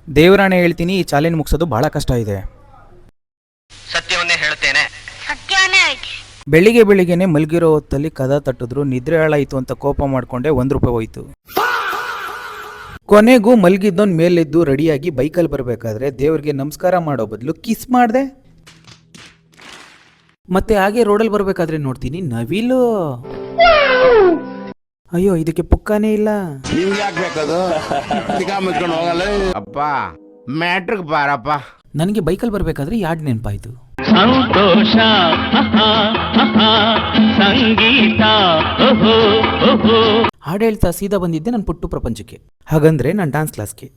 ದೇವರಾಣೆ ಹೇಳ್ತೀನಿ, ಈ ಚಾಲೆಂಜ್ ಮುಗಿಸೋದು ಬಹಳ ಕಷ್ಟ ಇದೆ. ಸತ್ಯವನ್ನೇ ಹೇಳ್ತೇನೆ. ಬೆಳಿಗ್ಗೆನೆ ಮಲಗಿರೋ ಹೊತ್ತಲ್ಲಿ ಕದ ತಟ್ಟಿದ್ರು, ನಿದ್ರೆ ಹಾಳಾಯಿತು ಅಂತ ಕೋಪ ಮಾಡ್ಕೊಂಡೆ, ₹1 ಹೋಯ್ತು. ಕೊನೆಗೂ ಮಲಗಿದ್ದವನ್ ಮೇಲೆದ್ದು ರೆಡಿಯಾಗಿ ಬೈಕಲ್ಲಿ ಬರಬೇಕಾದ್ರೆ ದೇವ್ರಿಗೆ ನಮಸ್ಕಾರ ಮಾಡೋ ಬದಲು ಕಿಸ್ ಮಾಡಿದೆ. ಮತ್ತೆ ಹಾಗೆ ರೋಡಲ್ಲಿ ಬರಬೇಕಾದ್ರೆ ನೋಡ್ತೀನಿ ನವಿಲು. ಅಯ್ಯೋ, ಇದಕ್ಕೆ ಪುಕ್ಕಾನೇ ಇಲ್ಲ. ಅಪ್ಪ ಮ್ಯಾಟ್ರಿಕ್ ಬಾರಪ್ಪ. ನನಗೆ ಬೈಕಲ್ಲಿ ಬರಬೇಕಾದ್ರೆ ಯಾಡ್ ನೆನಪಾಯ್ತು. ಸಂತೋಷ ಸಂಗೀತ ಹಾಡು ಹೇಳ್ತಾ ಸೀದಾ ಬಂದಿದ್ದೆ ನನ್ನ ಪುಟ್ಟು ಪ್ರಪಂಚಕ್ಕೆ. ಹಾಗಂದ್ರೆ ನಾನು ಡಾನ್ಸ್ ಕ್ಲಾಸ್ಗೆ.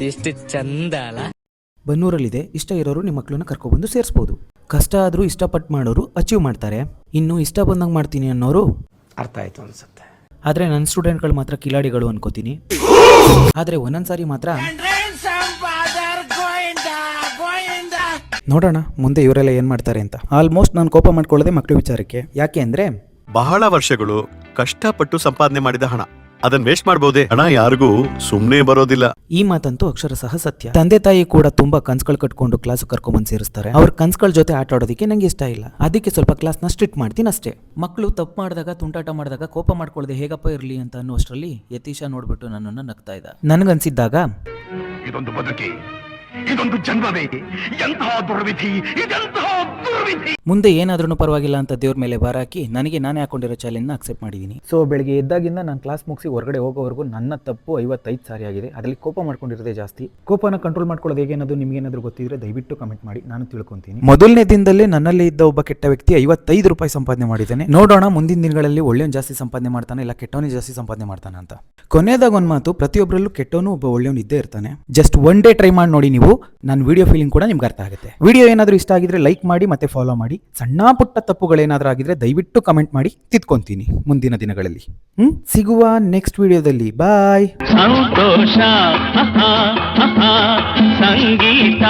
ಎಷ್ಟು ಚಂದ ಅಲ್ಲ. ಬನ್ನೂರಲ್ಲಿದೆ. ಇಷ್ಟ ಇರೋರು ನಿಮ್ಮ ಮಕ್ಕಳನ್ನ ಕರ್ಕೊಬಂದು ಸೇರಿಸಬಹುದು. ಕಷ್ಟ ಆದ್ರೂ ಇಷ್ಟಪಟ್ಟು ಮಾಡೋರು ಅಚೀವ್ ಮಾಡ್ತಾರೆ. ಇನ್ನು ಇಷ್ಟ ಬಂದಂಗೆ ಮಾಡ್ತೀನಿ ಅನ್ನೋರು ಅರ್ಥ ಆಯ್ತು ಅನ್ಸುತ್ತೆ. ಆದ್ರೆ ನನ್ನ ಸ್ಟೂಡೆಂಟ್ಗಳು ಮಾತ್ರ ಕಿಲಾಡಿಗಳು ಅನ್ಕೋತೀನಿ. ಆದ್ರೆ ಒಂದೊಂದ್ಸಾರಿ ಮಾತ್ರ ನೋಡೋಣ ಮುಂದೆ ಇವರೆಲ್ಲ ಏನ್ ಮಾಡ್ತಾರೆ ಅಂತ. ಆಲ್ಮೋಸ್ಟ್ ನಾನು ಕೋಪ ಮಾಡ್ಕೊಳ್ಳೋದೆ ಮಕ್ಕಳ ವಿಚಾರಕ್ಕೆ. ಯಾಕೆ ಅಂದ್ರೆ ಬಹಳ ವರ್ಷಗಳು ಕಷ್ಟಪಟ್ಟು ಸಂಪಾದನೆ ಮಾಡಿದ ಹಣ, ಅದನ್ನ ವೇಸ್ಟ್ ಮಾಡಬಹುದೇ? ಹಣ ಯಾರಿಗೂ ಸುಮ್ನೆ ಬರೋದಿಲ್ಲ. ಈ ಮಾತಂತೂ ಅಕ್ಷರಶಃ ಸತ್ಯ. ತಂದೆ ತಾಯಿ ಕೂಡ ತುಂಬಾ ಕನ್ಸ್ಗಳು ಕಟ್ಕೊಂಡು ಕ್ಲಾಸ್ ಕರ್ಕೊಂಡ್ಬಂದು ಸೇರಿಸ್ತಾರೆ. ಅವ್ರ ಕನ್ಸ್ಗಳ ಜೊತೆ ಆಟ ಆಡೋದಕ್ಕೆ ನಂಗೆ ಇಷ್ಟ ಇಲ್ಲ. ಅದಕ್ಕೆ ಸ್ವಲ್ಪ ಕ್ಲಾಸ್ನ ಸ್ಟ್ರಿಕ್ಟ್ ಮಾಡ್ತೀನಿ ಅಷ್ಟೇ. ಮಕ್ಕಳು ತಪ್ಪು ಮಾಡಿದಾಗ, ತುಂಟಾಟ ಮಾಡಿದಾಗ ಕೋಪ ಮಾಡ್ಕೊಳ್ಳದೆ ಹೇಗಪ್ಪ ಇರ್ಲಿ ಅಂತ ಅನ್ನೋಷ್ಟರಲ್ಲಿ ಯತೀಶ ನೋಡ್ಬಿಟ್ಟು ನನ್ನನ್ನು ನಗ್ತಾ ಇದ್ದ. ನನಗನ್ಸಿದ್ದಾಗ ಇದೊಂದು ಬದುಕಿ, ಇದೊಂದು ಜನ್ಮವೇ, ಎಂತಹ ದುರ್ವಿಧಿ, ಇದೆಂತಹ ದುರ್ವಿಧಿ. ಮುಂದೆ ಏನಾದ್ರೂ ಪರವಾಗಿಲ್ಲ ಅಂತ ದೇವ್ರ ಮೇಲೆ ಭಾರ ಹಾಕಿ ನನಗೆ ನಾನೇ ಹಾಕೊಂಡಿರೋ ಚಾಲೆಂಜ್ನ ಅಕ್ಸೆಪ್ಟ್ ಮಾಡಿದ್ದೀನಿ. ಸೊ ಬೆಳಿಗ್ಗೆ ಎದ್ದಾಗಿಂದ ನಾನು ಕ್ಲಾಸ್ ಮುಗಿಸಿ ಹೊರಗಡೆ ಹೋಗೋವರೆಗೂ ನನ್ನ ತಪ್ಪು 55 ಸಾರಿ ಆಗಿದೆ. ಅದರಲ್ಲಿ ಕೋಪ ಮಾಡ್ಕೊಂಡಿರೋದೇ ಜಾಸ್ತಿ. ಕೋಪನ ಕಂಟ್ರೋಲ್ ಮಾಡ್ಕೊಳ್ಳೋದು ಹೇಗೆ ಅನ್ನೋದು ನಿಮ್ಗೇನಾದ್ರೂ ಗೊತ್ತಿದ್ರೆ ದಯವಿಟ್ಟು ಕಮೆಂಟ್ ಮಾಡಿ, ನಾನು ತಿಳ್ಕೊಂತೀನಿ. ಮೊದಲನೇ ದಿನದಲ್ಲೇ ನನ್ನಲ್ಲಿ ಇದ್ದ ಒಬ್ಬ ಕೆಟ್ಟ ವ್ಯಕ್ತಿ ₹55 ಸಂಪಾದನೆ ಮಾಡಿದ್ದಾನೆ. ನೋಡೋಣ ಮುಂದಿನ ದಿನಗಳಲ್ಲಿ ಒಳ್ಳೆಯವನು ಜಾಸ್ತಿ ಸಂಪಾದನೆ ಮಾಡ್ತಾನೆ, ಇಲ್ಲ ಕೆಟ್ಟವನೇ ಜಾಸ್ತಿ ಸಂಪಾದನೆ ಮಾಡ್ತಾನೆ ಅಂತ. ಕೊನೆಯದಾಗ ಒಂದು ಮಾತು, ಪ್ರತಿಯೊಬ್ಬರಲ್ಲೂ ಕೆಟ್ಟವನು ಒಬ್ಬ ಒಳ್ಳೆಯವನು ಇದ್ದೇ ಇರ್ತಾನೆ. ಜಸ್ಟ್ ಒನ್ ಡೇ ಟ್ರೈ ಮಾಡಿ ನೋಡಿ, ನೀವು ನನ್ನ ವಿಡಿಯೋ ಫೀಲಿಂಗ್ ಕೂಡ ನಿಮ್ಗೆ ಅರ್ಥ ಆಗುತ್ತೆ. ವಿಡಿಯೋ ಏನಾದರೂ ಇಷ್ಟ ಆಗಿದ್ರೆ ಲೈಕ್ ಮಾಡಿ ಮತ್ತೆ ಫಾಲೋ ಮಾಡಿ. ಸಣ್ಣ ಪುಟ್ಟ ತಪ್ಪುಗಳೇನಾದ್ರೂ ಆಗಿದ್ರೆ ದಯವಿಟ್ಟು ಕಮೆಂಟ್ ಮಾಡಿ, ತಿದ್ಕೊಂತೀನಿ ಮುಂದಿನ ದಿನಗಳಲ್ಲಿ. ಸಿಗುವ ನೆಕ್ಸ್ಟ್ ವಿಡಿಯೋದಲ್ಲಿ. ಬಾಯ್. ಸಂತೋಷ ಸಂಗೀತ